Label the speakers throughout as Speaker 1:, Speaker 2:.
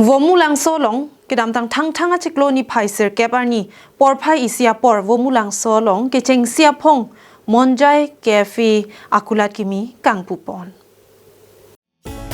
Speaker 1: Vomulang solong kedam tang thang achiklo ni phaiser keparni porphai isia por vomulang solong ke chengsia phong monjai cafe akulat kimi kangpupon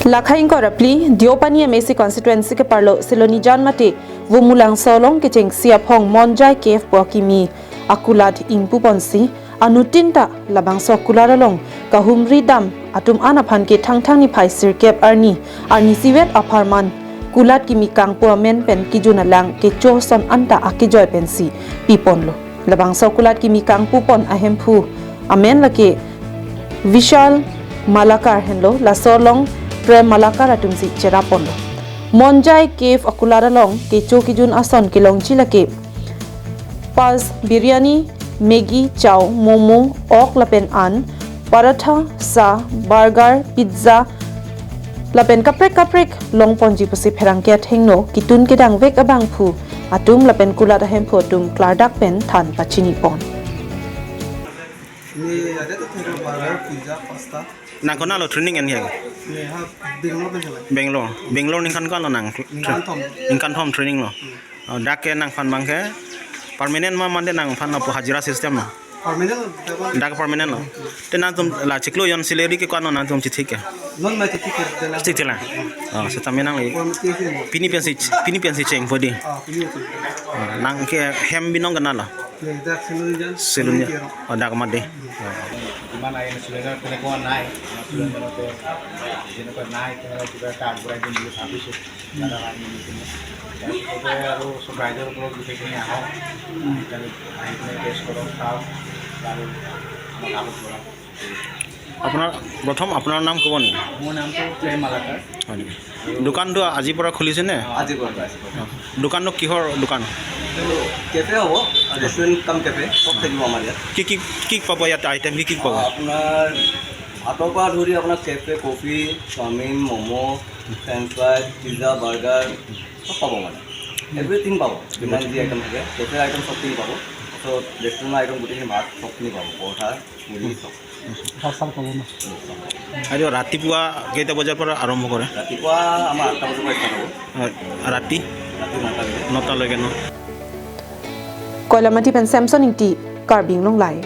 Speaker 1: Lakhain korapli Diopani MSC constituency ke parlo Seloni Janmate vomulang solong ke chengsia phong monjai cafe pokimi akulat ingpuponsi anutinta labang sokularalong kahumri dam atum anaphan ke thang ni phaiser keparni arni siwet aparman kulat kimi kangpo men pen kijuna lang ke choson anta akijoy pensi piponlo labang so kulat kimi kangpu pon ahempu amen lake vishal malakar henlo la solong prem malakar atumsi cheraponlo monjai cave akulara long ke cho kijun ason kilong chilake pas biryani maggi chow momo ok lapen an paratha sa burger pizza lapen kaprek long ponji pusi pherangke thengno kitun kedang vek abang phu atum lapen kulat ahem phu tum klardak pen than pachini pon
Speaker 2: ni ada to thero burger pizza pasta
Speaker 3: nang kona lo training en hiang
Speaker 2: ni ha
Speaker 3: Bangalore ning kan lo nang kan thom training lo dak ke nang phan bangke permanent ma mande nang phan lo hajira system no permanent lo te nang tum la chiklo yon salary ke kano nang tum chithik ke
Speaker 2: non ma ticket
Speaker 3: la so tamenang le pini pensi cheng podi nang ke hem binong kana la selunja dak made
Speaker 4: dimana yang sudah telekonan naik sudah telekonan naik kita tak berani dulu habis ada lagi ini jadi lalu supervisor kalau bisa punya hal dan akhirnya tes korong tahu lalu kamu pulang
Speaker 3: আপোনাৰ নাম ক'ব নি
Speaker 4: মোৰ নামটো প্ৰেম মালাকাৰ
Speaker 3: হয় নেকি দোকানটো আজিৰ পৰা খুলিছে নে
Speaker 4: আজিৰ পৰা
Speaker 3: দোকানটো কিহৰ দোকান
Speaker 4: কেফে হ'ব ৰেষ্টুৰেণ্ট কাম কেফে সব থাকিব আমাৰ ইয়াত
Speaker 3: কি পাব ইয়াত আইটেম কি পাব
Speaker 4: আপোনাৰ ভাতৰ পৰা ধৰি আপোনাৰ cafe coffee chowmein momo' French fry pizza burger সব পাব মানে এভৰিথিং পাব যিমান যি আইটেম থাকে কেফে আইটেম সবখিনি পাব তাৰপিছত ৰেষ্টুৰেণ্টৰ আইটেম গোটেইখিনি ভাত সবখিনি পাব পৰঠা মুড়ি চব
Speaker 3: আৰু ৰাতিপুৱা কেইটা বজাৰ পৰা আৰম্ভ কৰে
Speaker 4: ৰাতিপুৱা আমাৰ 8টা বজাৰ পৰা ষ্টাৰ্ট হ'ব
Speaker 3: ৰাতি 9টা লৈকে ন
Speaker 1: koilamati pen samson ingti karbing long lai